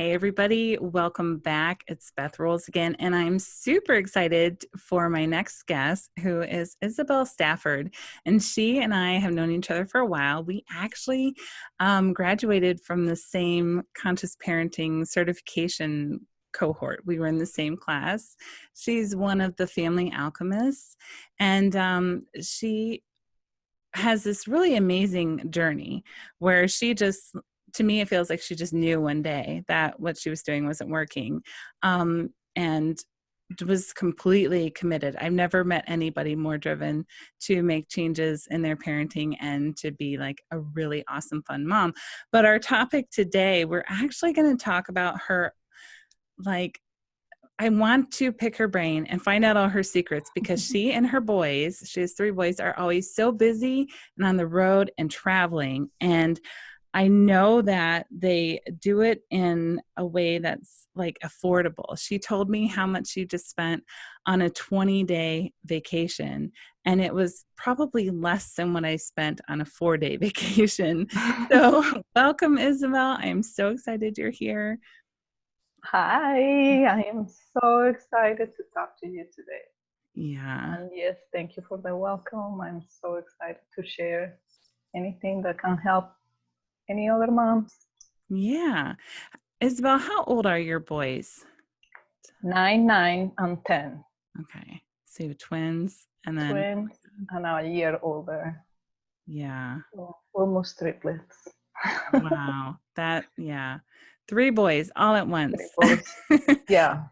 Hey, everybody. Welcome back. It's Beth Rolls again, and I'm super excited for my next guest, who is Isabel Stafford. And she and I have known each other for a while. We actually graduated from the same conscious parenting certification cohort. We were in the same class. She's one of the family alchemists, and she has this really amazing journey where she just, to me, it feels like she just knew one day that what she was doing wasn't working, and was completely committed. I've never met anybody more driven to make changes in their parenting and to be like a really awesome, fun mom. But our topic today, we're actually going to talk about her, like, I want to pick her brain and find out all her secrets, because she and her boys, she has 3 boys, are always so busy and on the road and traveling. And I know that they do it in a way that's like affordable. She told me how much she just spent on a 20-day vacation, and it was probably less than what I spent on a 4-day vacation. So welcome, Isabel. I'm so excited you're here. Hi, I am so excited to talk to you today. Yeah. And yes, thank you for the welcome. I'm so excited to share anything that can help any other moms. Yeah. Isabel, how old are your boys? 9, 9, and 10. Okay. So you have twins and then, Twins and a year older. yeah. So almost triplets. Wow. Yeah. 3 boys all at once. 3 boys. Yeah.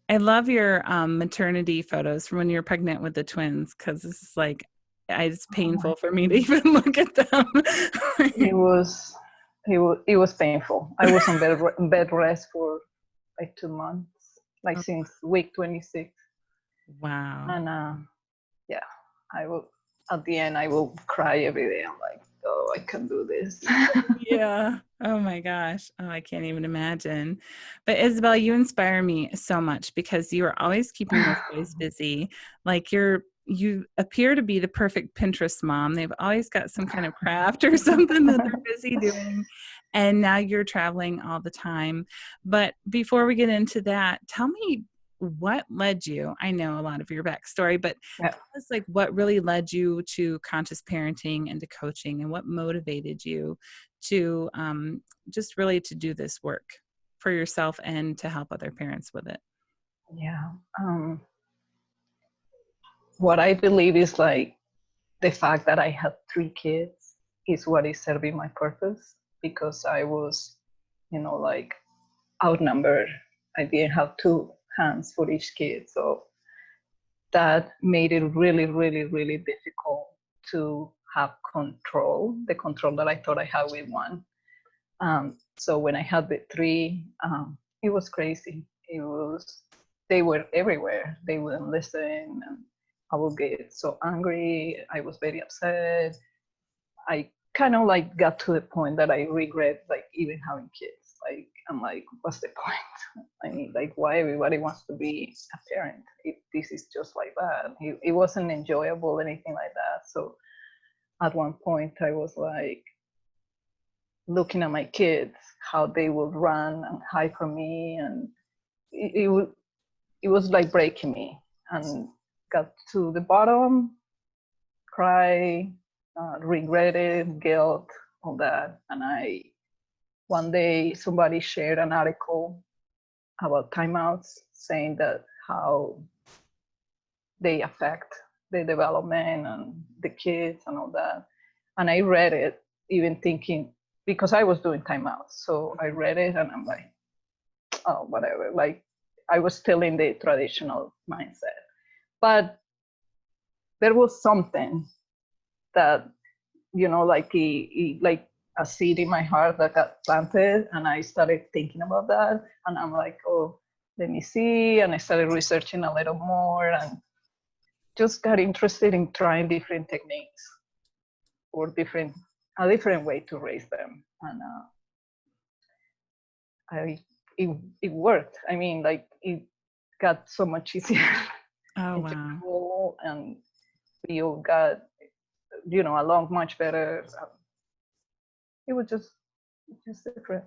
I love your maternity photos from when you were pregnant with the twins, because this is like, it's painful for me to even look at them. It was painful. I was on bed rest for like 2 months, like since week 26. Wow. And yeah, I will, at the end, I will cry every day. I'm like, oh, I can do this. Yeah. Oh my gosh. Oh, I can't even imagine. But Isabel, you inspire me so much because you are always keeping those boys busy. Like you appear to be the perfect Pinterest mom. They've always got some kind of craft or something that they're busy doing. And now you're traveling all the time. But before we get into that, tell me what led you. I know a lot of your backstory, but Yeah. tell us like what really led you to conscious parenting and to coaching, and what motivated you to just really to do this work for yourself and to help other parents with it. Yeah. What I believe is like the fact that I had 3 kids is what is serving my purpose, because I was, like outnumbered. I didn't have 2 hands for each kid. So that made it really, really, really difficult to have control, the control that I thought I had with one. So when I had the 3, it was crazy. They were everywhere. They wouldn't listen. And I would get so angry. I was very upset. I kind of like got to the point that I regret like even having kids. Like, I'm like, what's the point? I mean, like, why everybody wants to be a parent if this is just like that? It wasn't enjoyable, anything like that. So at one point I was like looking at my kids, how they would run and hide from me, and it was like breaking me. And got to the bottom, cry, regretted, guilt, all that. And one day somebody shared an article about timeouts, saying that how they affect the development and the kids and all that. And I read it, even thinking, because I was doing timeouts. So I read it and I'm like, oh, whatever. Like, I was still in the traditional mindset. But there was something that, like like a seed in my heart that got planted, and I started thinking about that. And I'm like, oh, let me see. And I started researching a little more and just got interested in trying different techniques or a different way to raise them. And it worked. I mean, like, it got so much easier. Oh, in wow. general, and we all got, along much better. It was just different.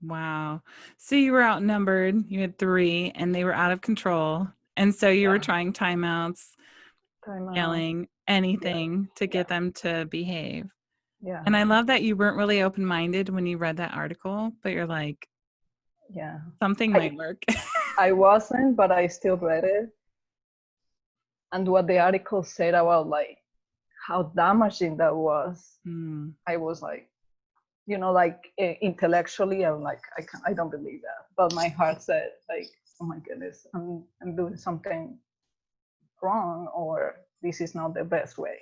Wow. So you were outnumbered. You had three, and they were out of control. And so you were Yeah, trying timeouts, time out. yelling, Yeah, anything to yeah, get them to behave. yeah, And I love that you weren't really open-minded when you read that article, but you're like, yeah. something I might work. I wasn't, but I still read it. And what the article said about like how damaging that was, Mm, I was like, like intellectually, I'm like, I don't believe that. But my heart said, like, oh my goodness, I'm doing something wrong, or this is not the best way.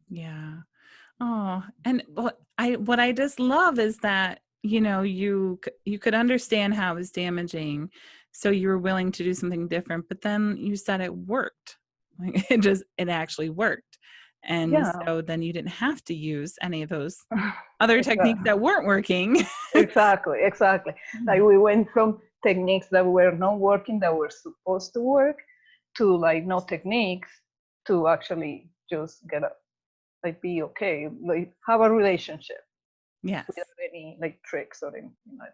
yeah. Oh, and what I just love is that, you could understand how it was damaging, so you were willing to do something different, but then you said it worked. Like it actually worked. And Yeah, so then you didn't have to use any of those other techniques exactly, that weren't working. exactly. Like we went from techniques that were not working, that were supposed to work, to like no techniques, to actually just get up, like be okay, like have a relationship Yes. without any like tricks or anything like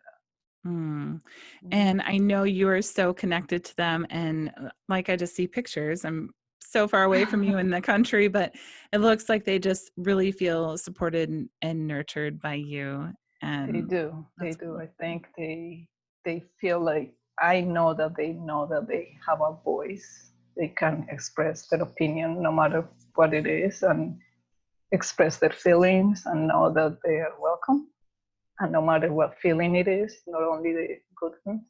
Mm. that. And I know you are so connected to them. And like I just see pictures. I'm so far away from you in the country, but it looks like they just really feel supported and nurtured by you. They And do. They that's do. I wonderful. think they feel like I know that they have a voice. They can express their opinion no matter what it is, and express their feelings and know that they are welcome. And no matter what feeling it is, not only the good things.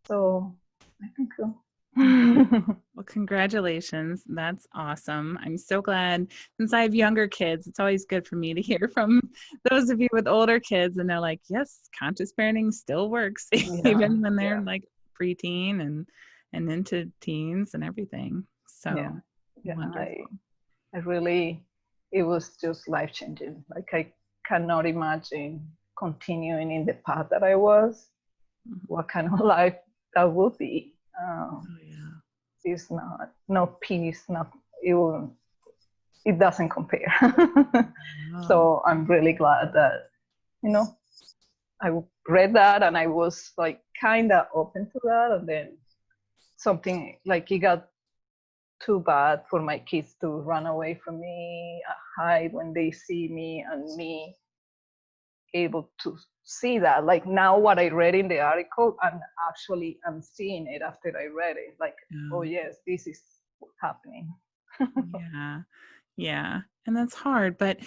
So I think so. Well, congratulations. That's awesome. I'm so glad, since I have younger kids, it's always good for me to hear from those of you with older kids. And they're like, yes, conscious parenting still works, Yeah, even when they're yeah, like preteen and into teens and everything. yeah, So yeah. wonderful. I really, it was just life changing. Like I cannot imagine continuing in the path that I was. Mhm. What kind of life that would be? Oh, yeah. It's not, no peace, not, it, will, it doesn't compare. Oh, So I'm really glad that, you know, I read that and I was like kind of open to that. And then something like it got too bad for my kids to run away from me, hide when they see me, and me able to see that. Like now, what I read in the article, and actually I'm seeing it after I read it. Like, oh yeah. yes, this is happening. Yeah. Yeah. And that's hard, but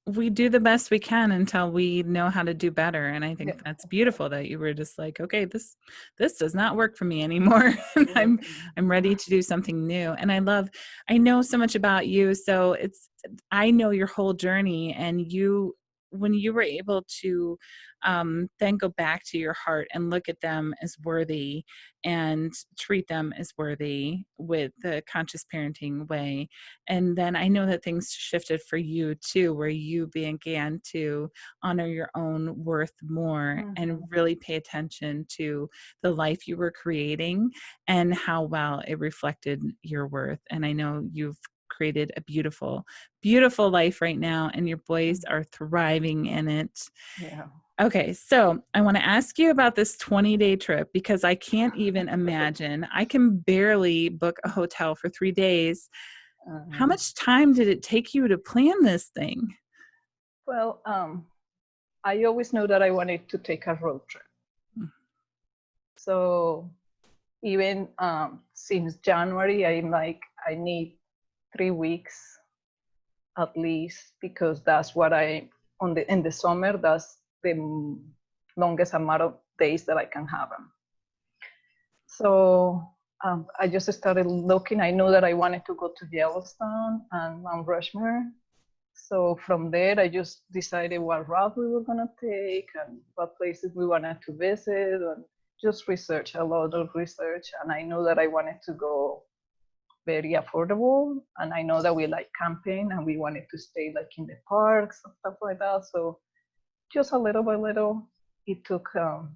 we do the best we can until we know how to do better. And I Yeah, think that's exactly. beautiful that you were just like, okay, this does not work for me anymore. And Yeah, I'm ready to do something new. And I know so much about you. So I know your whole journey, and when you were able to then go back to your heart and look at them as worthy and treat them as worthy with the conscious parenting way. And then I know that things shifted for you too, where you began to honor your own worth more and mm-hmm. really pay attention to the life you were creating and how well it reflected your worth. And I know you've created a beautiful, beautiful life right now, and your boys are thriving in it. Yeah. Okay, so I want to ask you about this 20-day trip, because I can't even imagine. I can barely book a hotel for 3 days. How Uh, much time did it take you to plan this thing? well, I always knew that I wanted to take a road trip. So even since January, I'm like, I need 3 weeks at least, because that's what I on the in the summer, that's the longest amount of days that I can have them. So I just started looking. I knew that I wanted to go to Yellowstone and Mount Rushmore. So from there, I just decided what route we were gonna take and what places we wanted to visit, and just research, a lot of research. And I knew that I wanted to go very affordable, and I know that we like camping and we wanted to stay like in the parks and stuff like that. So just a little by little, it took Wow.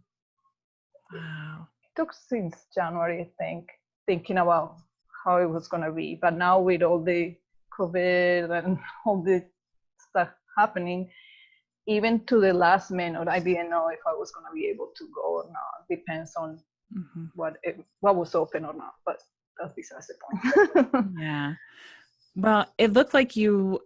it took since January, I think, thinking about how it was gonna be. But now with all the COVID and all the stuff happening, even to the last minute, I didn't know if I was going to be able to go or not. Depends on what was open or not, but that's besides the point. Yeah. Well, it looked like so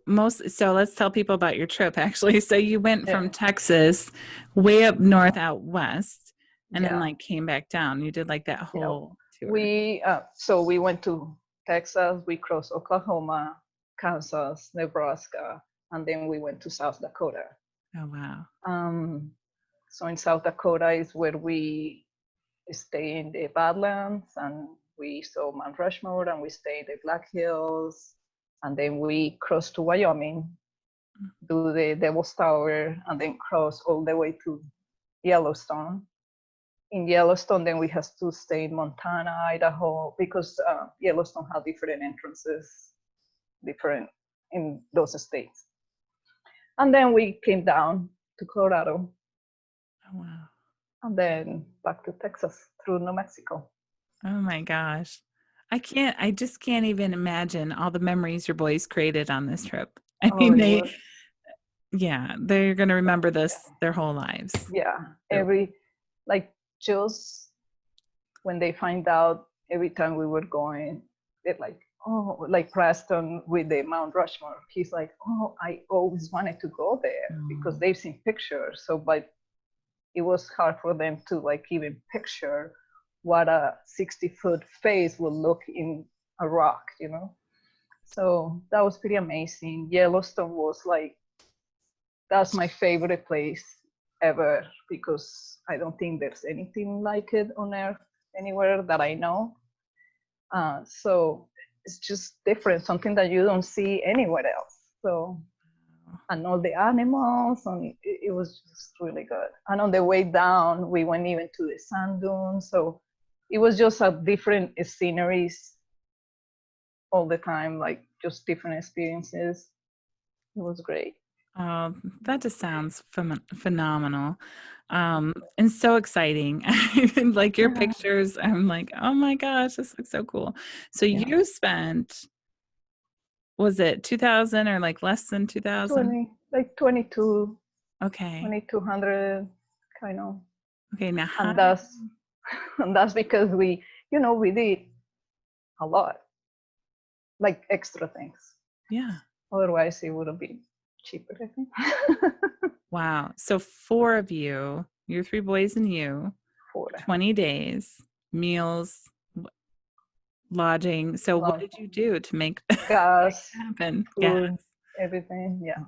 let's tell people about your trip actually. So you went from Texas way up north out west and then like came back down. You did like that whole tour. So we went to Texas, we crossed Oklahoma, Kansas, Nebraska, and then we went to South Dakota. Oh, wow. So in South Dakota is where we stay in the Badlands, and we saw Mount Rushmore, and we stayed in the Black Hills, and then we crossed to Wyoming, do the Devil's Tower, and then cross all the way to Yellowstone. In Yellowstone, then we have to stay in Montana, Idaho, because Yellowstone has different entrances, different in those states. And then we came down to Colorado. Oh, wow. And then back to Texas through New Mexico. Oh my gosh. I just can't even imagine all the memories your boys created on this trip. I mean, they're going to remember this their whole lives. Yeah. Just when they find out every time we were going, they're like, oh, like Preston with the Mount Rushmore. He's like, oh, I always wanted to go there because they've seen pictures. So, but it was hard for them to like even picture what a 60-foot face will look in a rock, you know? So that was pretty amazing. Yellowstone was like, that's my favorite place ever because I don't think there's anything like it on Earth anywhere that I know. So it's just different, something that you don't see anywhere else. So, and all the animals, and it was just really good. And on the way down, we went even to the sand dunes. So it was just a different sceneries all the time, like just different experiences. It was great. That just sounds phenomenal. And so exciting. Like your pictures, I'm like, oh my gosh, this looks so cool. So you spent, was it 2000 or like less than 2000? Like 22. Okay. 2200 kind of. Okay. Now, and that's because we did a lot, like extra things. Yeah. Otherwise it would have been cheaper, I think. Wow. So 4 of you, your 3 boys and you, 20 days, meals, lodging. So what did you do to make gas happen? Food, everything. Yeah.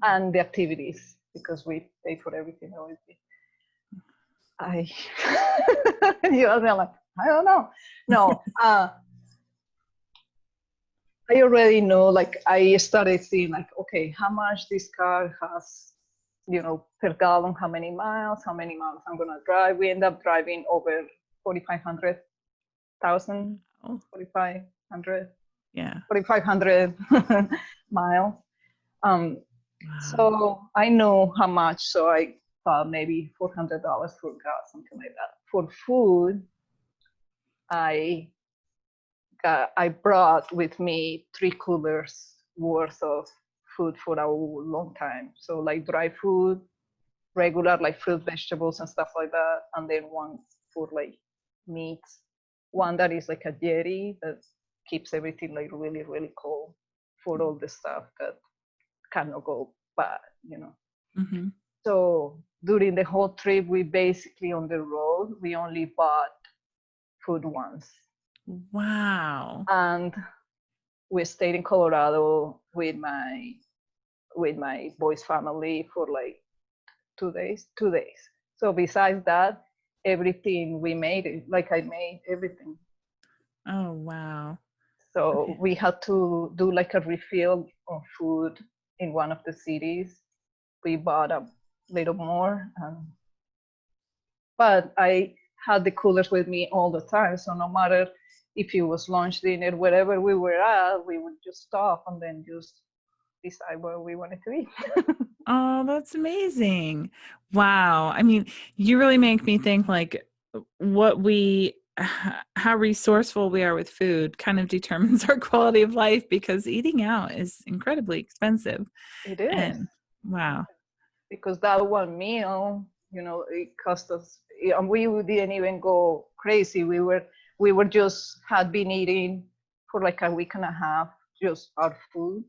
And the activities, because we pay for everything. You are like, I don't know. No, I already know, like I started seeing like, okay, how much this car has, per gallon, how many miles I'm going to drive. We end up driving over 4,500 miles. So I know how much, so I thought maybe $400 for gas, something like that. For food, I brought with me 3 coolers worth of food for a long time. So like dry food, regular like fruit, vegetables and stuff like that, and then one for like meats, one that is like a jetty that keeps everything like really, really cold for all the stuff that cannot go bad, Mm-hmm. So during the whole trip, we basically on the road, we only bought food once. Wow. And we stayed in Colorado with my boy's family for like 2 days. So besides that, everything we made it, like I made everything. Oh, wow. So we had to do like a refill of food in one of the cities. We bought a little more, but I had the coolers with me all the time. So no matter if it was lunch, dinner, wherever we were at, we would just stop and then just decide what we wanted to eat. Oh, that's amazing. Wow. I mean, you really make me think like how resourceful we are with food kind of determines our quality of life because eating out is incredibly expensive. It is. And wow. because that one meal, it cost us, and we didn't even go crazy. We were just had been eating for like a week and a half, just our food,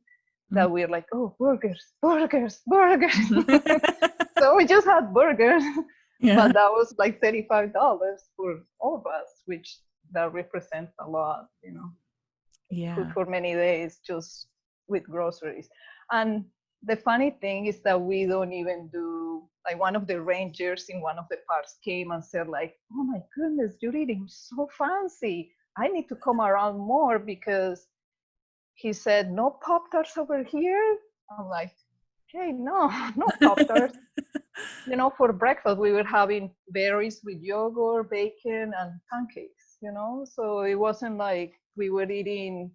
that we're like, oh, burgers, burgers, burgers. So we just had burgers, Yeah. but that was like $35 for all of us, which that represents a lot, food Yeah. for many days just with groceries. And the funny thing is that we don't even do, like, one of the rangers in one of the parks came and said like, oh my goodness, you're eating so fancy. I need to come around more, because he said, no Pop-Tarts over here. I'm like, hey, no, no Pop-Tarts. For breakfast, we were having berries with yogurt, bacon, and pancakes, So it wasn't like we were eating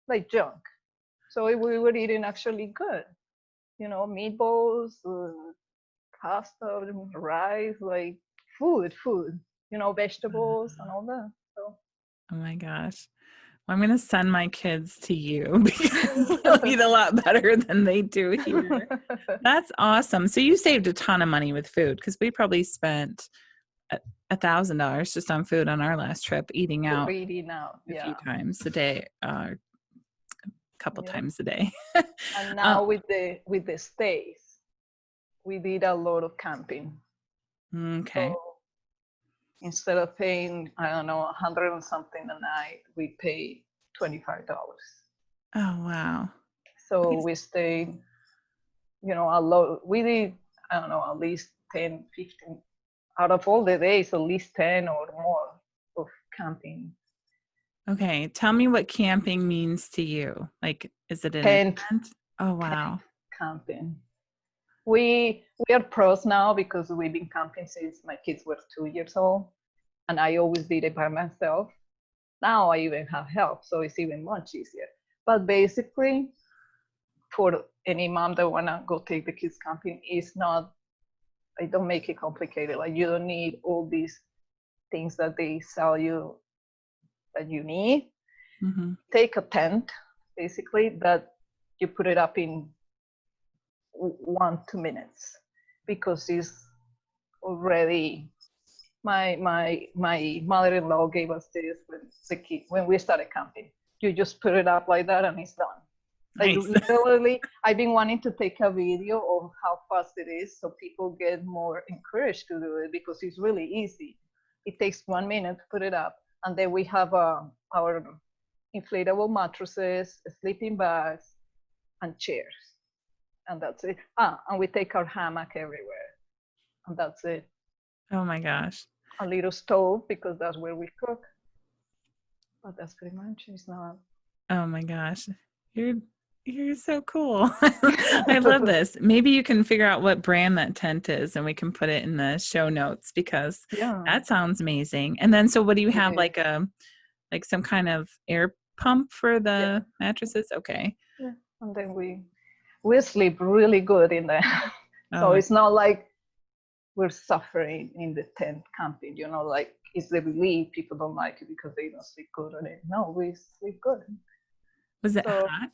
like junk. So we were eating actually good, meatballs, pasta, rice, like food, vegetables and all that. So. Oh my gosh. Well, I'm going to send my kids to you because you'll eat a lot better than they do here. That's awesome. So you saved a ton of money with food, because we probably spent $1,000 just on food on our last trip, eating out Eating out, a few yeah. times a day, a couple Yep. times a day. And now with the stays, we did a lot of camping. Okay. So instead of paying, I don't know, 100 and something a night, we paid $25. Oh, wow. So we stayed, a lot. We did, I don't know, at least 10, 15, out of all the days, at least 10 or more of camping. Okay. Tell me what camping means to you. Like, is it an Tent, event? Oh, wow. camping. We are pros now because we've been camping since my kids were 2 years old, and I always did it by myself. Now I even have help, so it's even much easier. But basically, for any mom that wanna go take the kids camping, it's not, I don't make it complicated. Like, you don't need all these things that they sell you that you need. Mm-hmm. Take a tent, basically, that you put it up in 1-2 minutes, because it's already, my mother-in-law gave us this when we started camping. You just put it up like that and it's done. Like, Nice. literally, I've been wanting to take a video of how fast it is, so people get more encouraged to do it, because it's really easy. It takes 1 minute to put it up, and then we have our inflatable mattresses, sleeping bags, and chairs, and that's it. And we take our hammock everywhere, and that's it. Oh my gosh. A little stove, because that's where we cook, but that's pretty much, it's not. Oh my gosh. You're so cool. I love this. Maybe you can figure out what brand that tent is and we can put it in the show notes, because Yeah. that sounds amazing. And then, so what do you have, Yeah. like some kind of air pump for the mattresses? Okay. Yeah. And then we sleep really good in there. Oh So my, it's not like we're suffering in the tent camping, like it's the relief. People don't like it because they don't sleep good on it. No, we sleep good. was it So hot?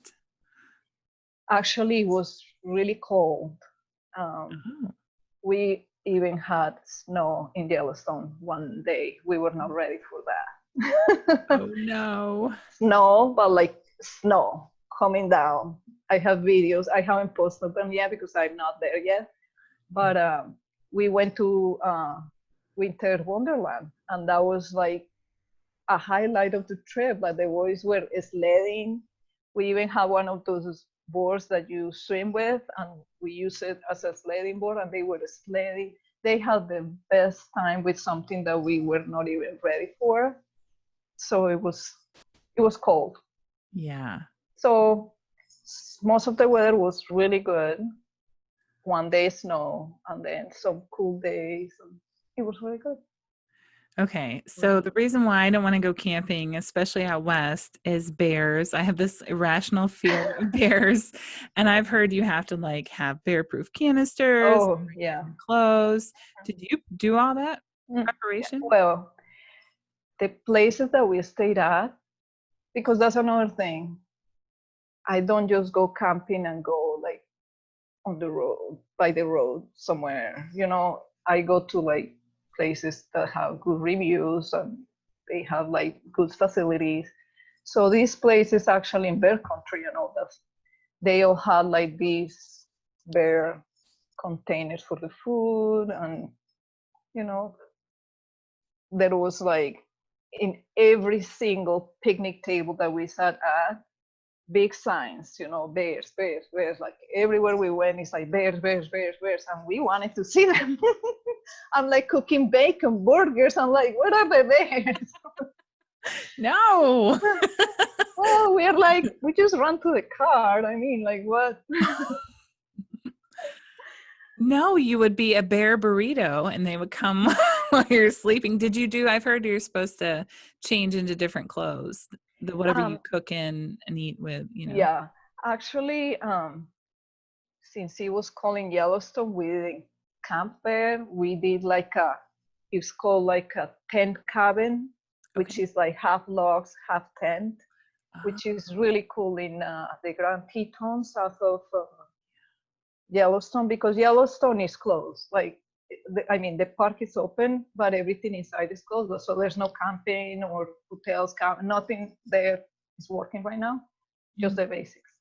actually it was really cold. Oh. We even had snow in Yellowstone one day. We were not ready for that. Oh no. Snow, but like snow coming down. I have videos. I haven't posted them yet because I'm not there yet. But we went to Winter Wonderland, and that was like a highlight of the trip. Like, the boys were sledding. We even had one of those boards that you swim with, and we use it as a sledding board, and they were sledding. They had the best time with something that we were not even ready for. So it was cold. Yeah. So most of the weather was really good. One day snow, and then some cool days. It was really good. Okay. So the reason why I don't want to go camping, especially out west, is bears. I have this irrational fear of bears. And I've heard you have to like have bear-proof canisters, Oh, yeah. clothes. Did you do all that Yeah. preparation? Well, the places that we stayed at, because that's another thing. I don't just go camping and go like on the road, by the road somewhere. I go to like places that have good reviews and they have like good facilities. So these places actually in bear country, that they all had like these bear containers for the food, and you know there was like in every single picnic table that we sat at, big signs, bears, bears, bears. Like everywhere we went, it's like bears, bears, bears, bears, and we wanted to see them. I'm like cooking bacon, burgers. I'm like, what are the bears? No. Well, we're like, we just run to the car. I mean, like what? No, you would be a bear burrito and they would come while you're sleeping. I've heard you're supposed to change into different clothes, whatever you cook in and eat with, Yeah, actually, since it was called in Yellowstone, we didn't camp there. We did it's called like a tent cabin, which Okay. is like half logs, half tent, which is really cool in the Grand Tetons south of Yellowstone, because Yellowstone is closed. Like, the park is open, but everything inside is closed. So there's no camping or hotels, nothing there is working right now, just the basics.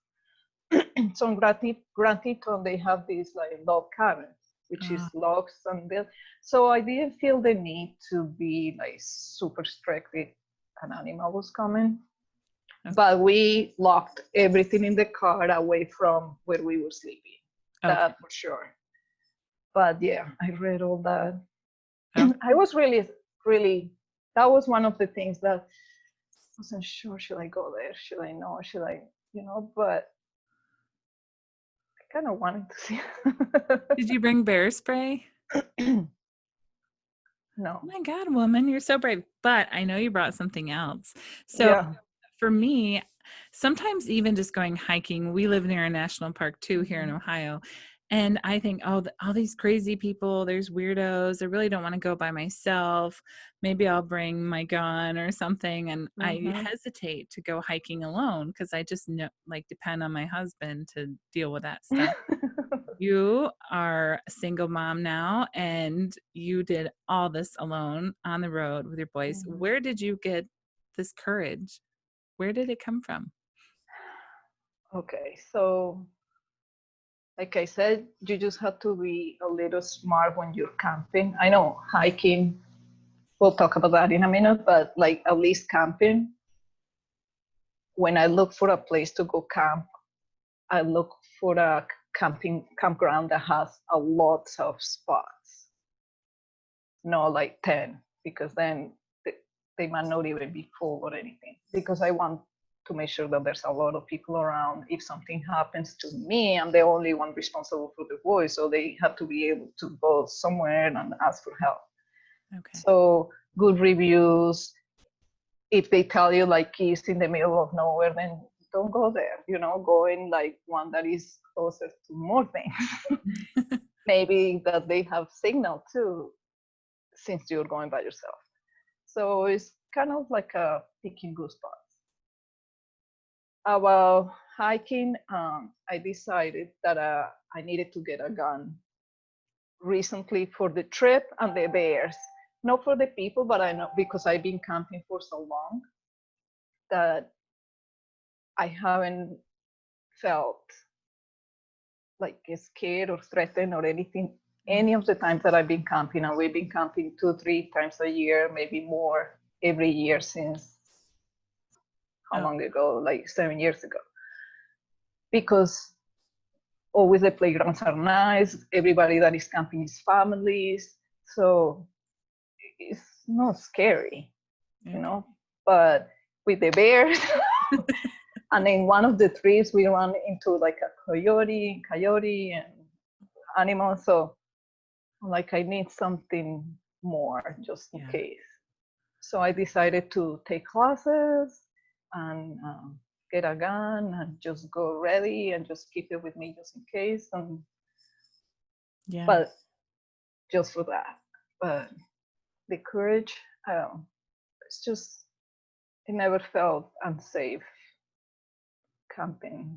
So in Grand Teton, they have these like log cabins, which is logs and built. So I didn't feel the need to be like super strict if an animal was coming. Okay. But we locked everything in the car away from where we were sleeping. Okay. That for sure. But yeah, I read all that. Okay. I was really, really, that was one of the things that I wasn't sure, should I go there? Should I not? Should I, but kind of wanted to see. Did you bring bear spray? No. Oh my God, woman, you're so brave. But I know you brought something else. So yeah. For me, sometimes even just going hiking, we live near a national park too here in Ohio. And I think, all these crazy people, there's weirdos. I really don't want to go by myself. Maybe I'll bring my gun or something. And I hesitate to go hiking alone because I just depend on my husband to deal with that stuff. You are a single mom now, and you did all this alone on the road with your boys. Where did you get this courage? Where did it come from? Okay, so like I said, you just have to be a little smart when you're camping. I know hiking, we'll talk about that in a minute, but like at least camping, when I look for a place to go camp, I look for a campground that has a lot of spots, not like 10, because then they might not even be full or anything, because I want to make sure that there's a lot of people around. If something happens to me, I'm the only one responsible for the boys, so they have to be able to go somewhere and ask for help. Okay. So good reviews. If they tell you like it's in the middle of nowhere, then don't go there. Go in like one that is closer to more things. Maybe that they have signal too, since you're going by yourself. So it's kind of like a picking good spots. About hiking, I decided that I needed to get a gun recently for the trip and the bears. Not for the people, but I know because I've been camping for so long that I haven't felt like scared or threatened or anything any of the times that I've been camping. And we've been camping 2-3 times a year, maybe more every year since how long ago? Like 7 years ago. Because always the playgrounds are nice. Everybody that is camping is families. So it's not scary, but with the bears, and in one of the trees, we run into like a coyote and animals. So like I need something more just in case. So I decided to take classes and get a gun and just go ready and just keep it with me just in case. And but just for that. But the courage, it's just, it never felt unsafe camping.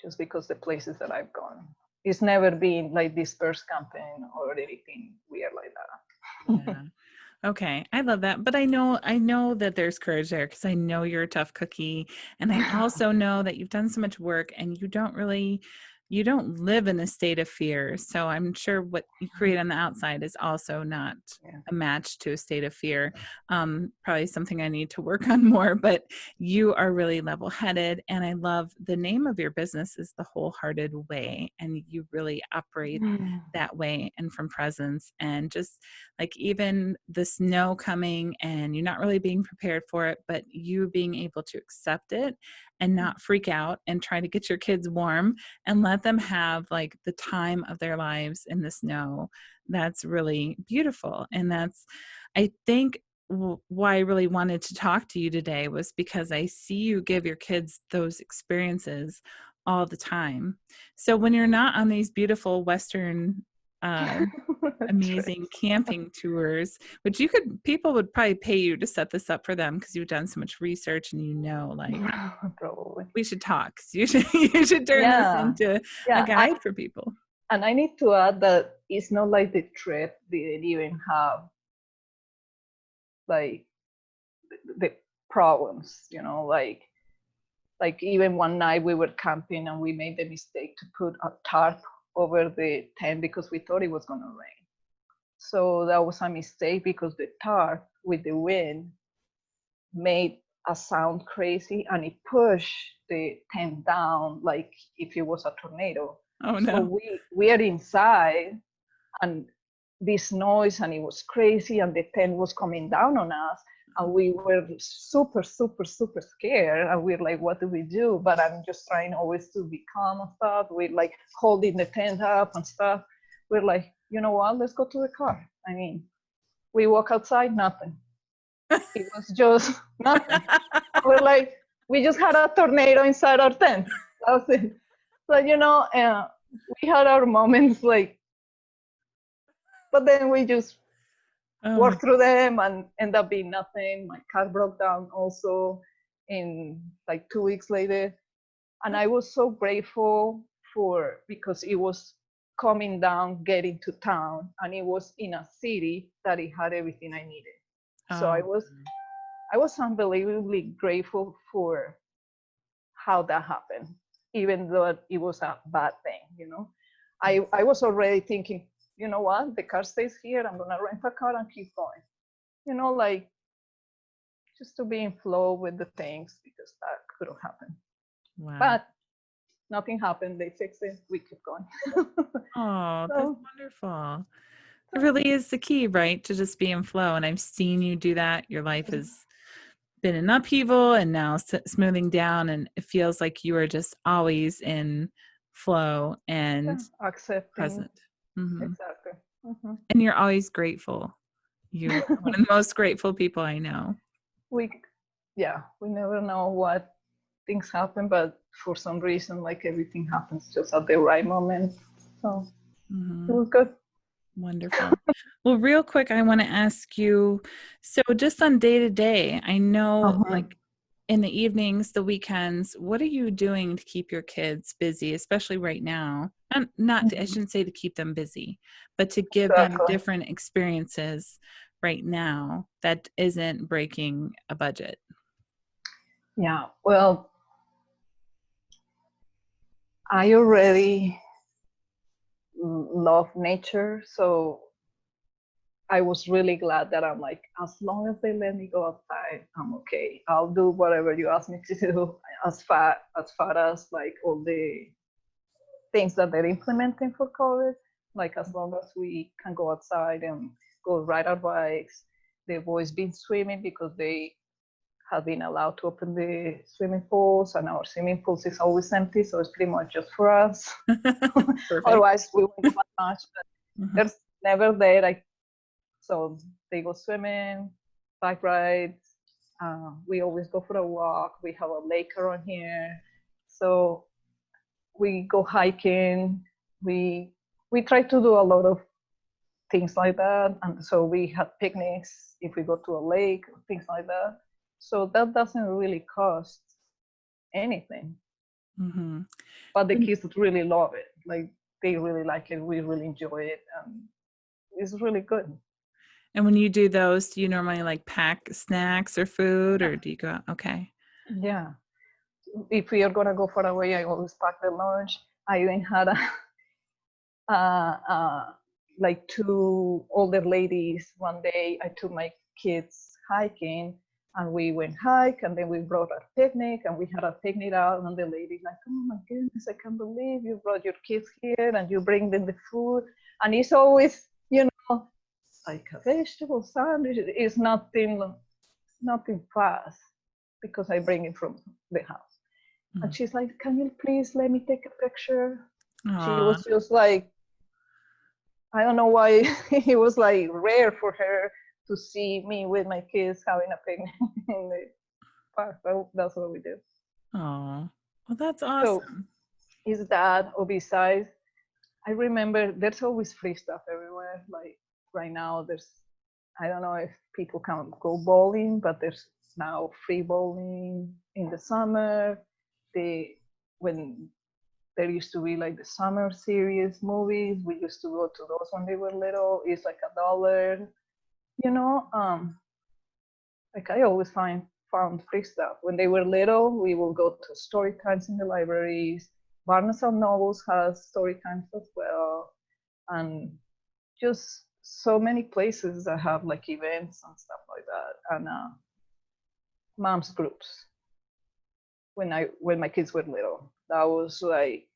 just because the places that I've gone. It's never been like dispersed camping or anything weird like that. Yeah. Okay. I love that. But I know that there's courage there because I know you're a tough cookie. And I also know that you've done so much work and you don't live in a state of fear. So I'm sure what you create on the outside is also not Yeah. a match to a state of fear. Probably something I need to work on more, but you are really level headed. And I love the name of your business is The Wholehearted Way. And you really operate that way and from presence and just like even the snow coming and you're not really being prepared for it, but you being able to accept it and not freak out and try to get your kids warm and let them have like the time of their lives in the snow. That's really beautiful. And that's, I think, why I really wanted to talk to you today was because I see you give your kids those experiences all the time. So when you're not on these beautiful Western amazing camping tours, which people would probably pay you to set this up for them because you've done so much research and like Probably. we should talk. You should turn this into a Yeah. guide for people. And I need to add that it's not like the trip didn't even have like the problems, like even one night we were camping and we made the mistake to put a tarp over the tent because we thought it was going to rain. So that was a mistake because the tarp with the wind made a sound crazy and it pushed the tent down like if it was a tornado. Oh So no. we are inside and this noise and it was crazy and the tent was coming down on us and we were super scared and we're like, what do we do? But I'm just trying always to be calm and stuff. We're like holding the tent up and stuff. We're like, you know what, let's go to the car. I mean, we walk outside, nothing. It was just nothing. We're like, we just had a tornado inside our tent. That was it. So, we had our moments like, but then we just worked through them and end up being nothing. My car broke down also in like 2 weeks later. And I was so grateful because it was coming down, getting to town, and it was in a city that it had everything I needed. So I was unbelievably grateful for how that happened, even though it was a bad thing. I was already thinking, you know what, the car stays here, I'm gonna rent a car and keep going. Like just to be in flow with the things because that could have happened. Wow. But nothing happened, they fixed it, we keep going. Oh, that's wonderful. It really is the key, right? To just be in flow. And I've seen you do that. Your life has been in upheaval and now smoothing down. And it feels like you are just always in flow and accepting. Present. Mm-hmm. Exactly. Mm-hmm. And you're always grateful. You're one of the most grateful people I know. We never know what things happen, but for some reason, like everything happens just at the right moment. So it was good. Wonderful. Well, real quick, I want to ask you, so just on day to day, I know like in the evenings, the weekends, what are you doing to keep your kids busy, especially right now? And I shouldn't say to keep them busy, but to give them different experiences right now that isn't breaking a budget. Yeah, well, I already love nature, so I was really glad that I'm like, as long as they let me go outside, I'm okay. I'll do whatever you ask me to do as far as like all the things that they're implementing for COVID. Like as long as we can go outside and go ride our bikes. The boys been swimming because they have been allowed to open the swimming pools, and our swimming pools is always empty, so it's pretty much just for us. Otherwise, we wouldn't have much. But there's never there. So they go swimming, bike rides. We always go for a walk. We have a lake around here, so we go hiking. We try to do a lot of things like that, and so we have picnics if we go to a lake, things like that. So that doesn't really cost anything. Mm-hmm. But the kids really love it. Like they really like it. We really enjoy it. It's really good. And when you do those, do you normally like pack snacks or food, or do you go out? Okay. Yeah. If we are gonna go far away, I always pack the lunch. I even had uh, uh, like two older ladies one day. I took my kids hiking and we went hike and then we brought a picnic and we had a picnic out and the lady like, oh my goodness, I can't believe you brought your kids here and you bring them the food. And it's always, like a vegetable sandwich. It's nothing fast because I bring it from the house. And she's like, can you please let me take a picture? She Aw. was just like, I don't know why it was like rare for her to see me with my kids having a picnic in the park. But that's what we do. Oh, well, that's So awesome. is that, or besides, I remember there's always free stuff everywhere. Like right now, I don't know if people can go bowling, but there's now free bowling in the summer. When there used to be like the summer series movies, we used to go to those when they were little. It's like $1, you know. Like I always found free stuff. When they were little, we will go to story times in the libraries. Barnes and Nobles has story times as well, and just so many places that have like events and stuff like that, and moms groups. When my kids were little, that was like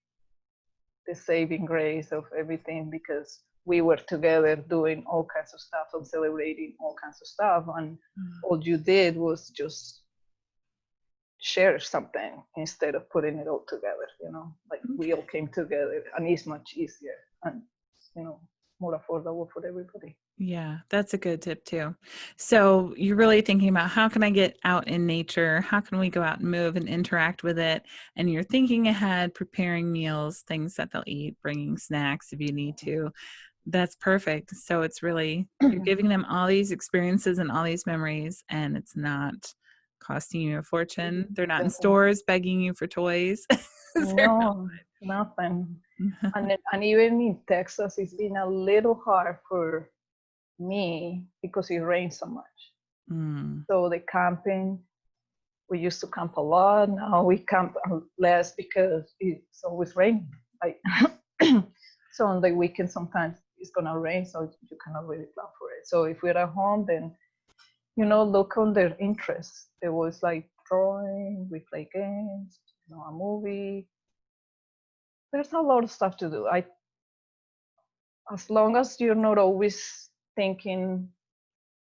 the saving grace of everything because we were together doing all kinds of stuff and celebrating all kinds of stuff, and all you did was just share something instead of putting it all together. Like we all came together, and it's much easier and more affordable for everybody. Yeah, that's a good tip too. So you're really thinking about how can I get out in nature? How can we go out and move and interact with it? And you're thinking ahead, preparing meals, things that they'll eat, bringing snacks if you need to. That's perfect. So it's really, you're giving them all these experiences and all these memories, and it's not costing you a fortune. They're not in stores begging you for toys. No, nothing. And even in Texas, it's been a little hard for me because it rains so much. So the camping, we used to camp a lot. Now we camp less because it's always raining. Like so on the weekend, sometimes it's gonna rain, so you cannot really plan for it. So if we're at home, then look on their interests. There was like drawing, we play games, a movie. There's a lot of stuff to do. As long as you're not always thinking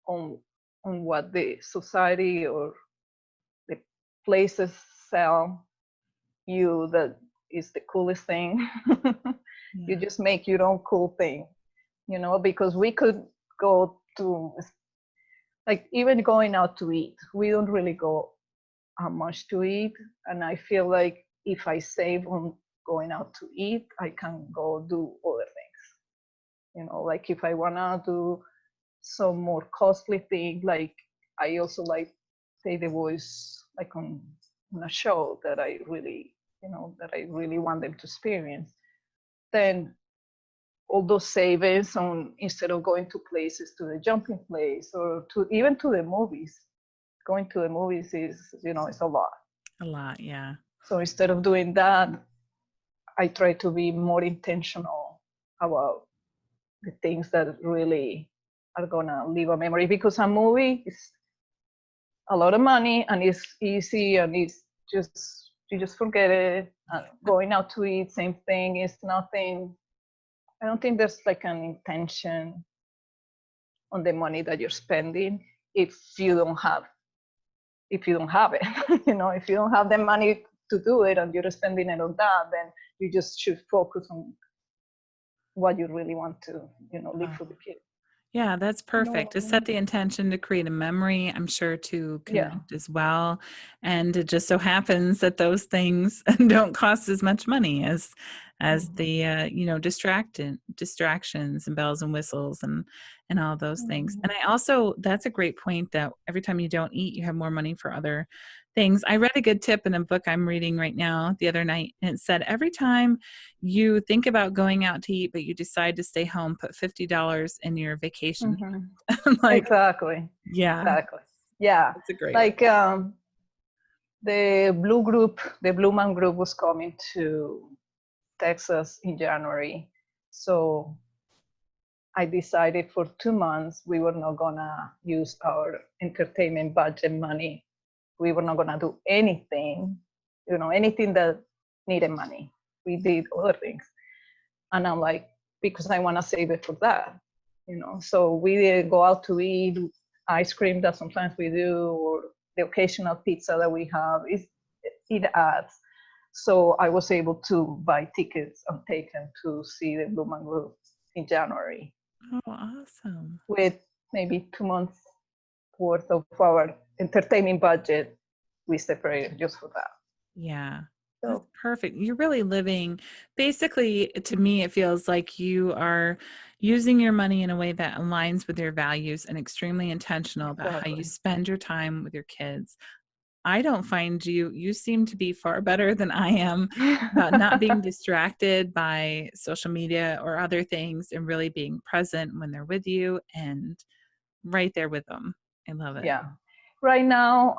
on what the society or the places sell you that is the coolest thing. You just make your own cool thing, because we could go to, like, even going out to eat, we don't really go much to eat, and I feel like if I save on going out to eat, I can go do other things. Like if I wanna do some more costly thing, like I also like Say the Voice, like on a show that I really want them to experience, then all those savings on, instead of going to places, to the jumping place or to even to the movies, going to the movies is it's a lot. A lot, yeah. So instead of doing that, I try to be more intentional about the things that really are gonna leave a memory, because a movie is a lot of money and it's easy and it's just, you just forget it. Going out to eat, same thing. It's nothing. I don't think there's like an intention on the money that you're spending if you don't have it. If you don't have the money to do it and you're spending it on that, then you just should focus on what you really want to leave for the kids. Yeah, that's perfect. To set the intention to create a memory, I'm sure to connect as well. And it just so happens that those things don't cost as much money as as the distractions and bells and whistles and all those things. And I also, that's a great point, that every time you don't eat, you have more money for other things. I read a good tip in a book I'm reading right now the other night, and it said every time you think about going out to eat but you decide to stay home, put $50 in your vacation. Like, exactly. yeah, Exactly. Yeah. that's a great Like one. the Blue Man Group was coming to Texas in January. So I decided for 2 months we were not gonna use our entertainment budget money. We were not gonna do anything, anything that needed money. We did other things. And I'm like, because I wanna save it for that. So we did go out to eat ice cream that sometimes we do, or the occasional pizza that we have. It adds. So I was able to buy tickets and take them to see the Blue Man Group in January. Oh, awesome. With maybe 2 months worth of our entertainment budget, we separated just for that. Yeah. So That's perfect. You're really living, basically, to me, it feels like you are using your money in a way that aligns with your values and extremely intentional about how you spend your time with your kids. I don't find you seem to be far better than I am about not being distracted by social media or other things, and really being present when they're with you and right there with them. I love it. Yeah. Right now,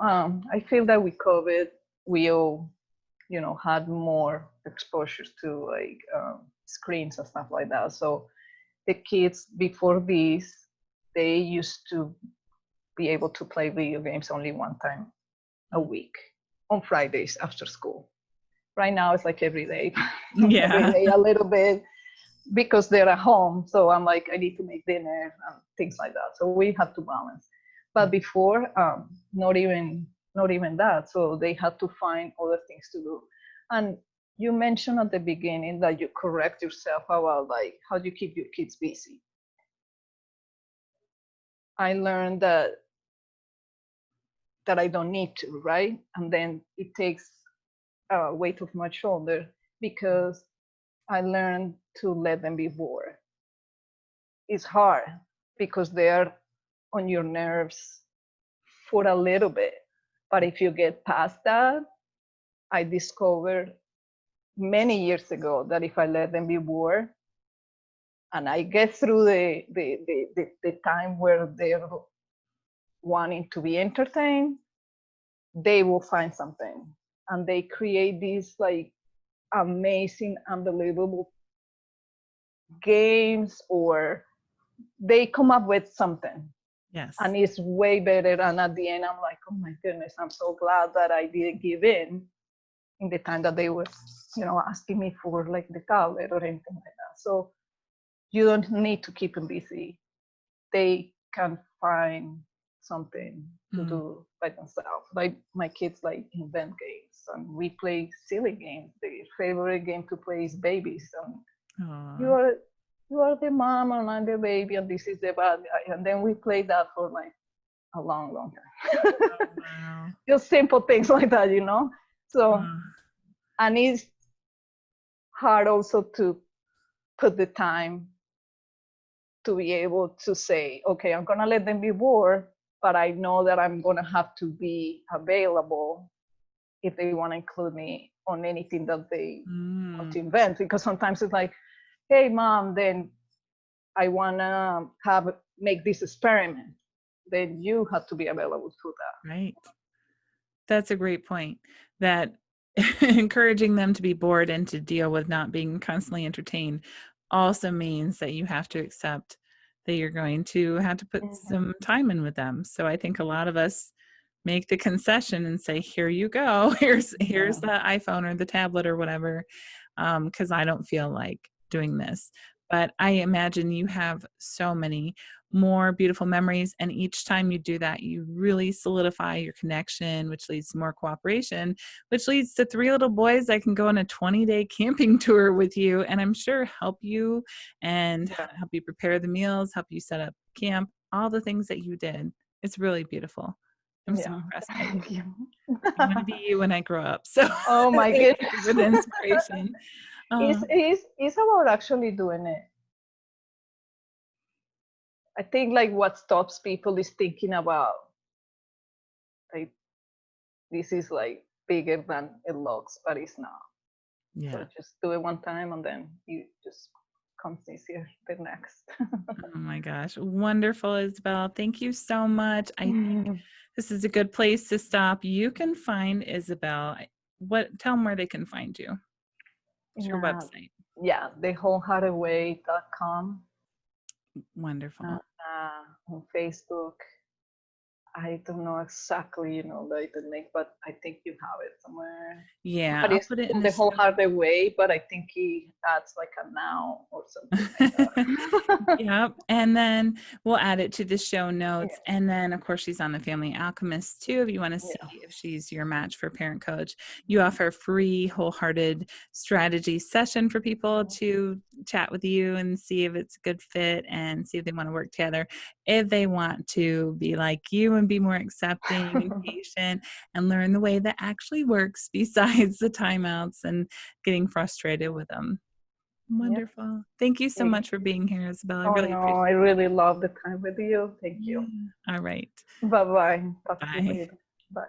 I feel that with COVID, we all, had more exposures to like screens and stuff like that. So the kids before this, they used to be able to play video games only one time a week on Fridays after school. Right now it's like every day, Yeah. every day a little bit, because they're at home. So I'm like, I need to make dinner and things like that. So we have to balance. But before, not even that. So they had to find other things to do. And you mentioned at the beginning that you correct yourself about like how you keep your kids busy. I learned that I don't need to, right? And then it takes a weight off my shoulder, because I learned to let them be bored. It's hard because they are on your nerves for a little bit. But if you get past that, I discovered many years ago that if I let them be bored and I get through the time where they're wanting to be entertained, they will find something. And they create these like amazing, unbelievable games, or they come up with something. Yes. And it's way better. And at the end, I'm like, oh my goodness, I'm so glad that I didn't give in the time that they were, asking me for like the tablet or anything like that. So you don't need to keep them busy. They can find something to do by themselves. Like my kids like invent games, and we play silly games. Their favorite game to play is babies. And you are the mom and I'm the baby, and this is the bad guy. And then we play that for like a long, long time. Oh, wow. Just simple things like that, So, and it's hard also to put the time to be able to say, okay, I'm going to let them be bored, but I know that I'm going to have to be available if they want to include me on anything that they want to invent. Because sometimes it's like, hey, mom, then I want to make this experiment. Then you have to be available for that. Right. That's a great point. That encouraging them to be bored and to deal with not being constantly entertained also means that you have to accept that you're going to have to put some time in with them. So I think a lot of us make the concession and say, here you go. Here's the iPhone or the tablet or whatever, because I don't feel like doing this. But I imagine you have so many more beautiful memories. And each time you do that, you really solidify your connection, which leads to more cooperation, which leads to 3 little boys that can go on a 20-day camping tour with you. And I'm sure help you and help you prepare the meals, help you set up camp, all the things that you did. It's really beautiful. I'm so impressed by you. I want to be you when I grow up. So oh my goodness. With inspiration. Oh, It's about actually doing it. I think like what stops people is thinking about like this is like bigger than it looks, but it's not. So yeah. just do it one time and then you just comes easier the next. Oh my gosh. Wonderful, Isabel. Thank you so much. I think this is a good place to stop. You can find Isabel. Tell them where they can find you. What's your Nah, website? yeah, thewholeheartedway.com, Wonderful. on Facebook. I don't know exactly, like the link, but I think you have it somewhere. Yeah, But I'll it's put it in the the show. wholehearted way, but I think he adds like a now or something like that. Yep. And then we'll add it to the show Yeah, notes. And then, of course, she's on the Family Alchemist too. If you want to see yeah. if she's your match for Parent Coach, you offer a free wholehearted strategy session for people to chat with you and see if it's a good fit and see if they want to work together. If they want to be like you and be more accepting and patient and learn the way that actually works besides the timeouts and getting frustrated with them. Yeah. Wonderful. Thank you so Thank much for you. being here, Isabel. I Oh really no, I appreciate really love the time with you. Thank it. you. Yeah. All right. Bye bye. Talk to you Bye. later. Bye.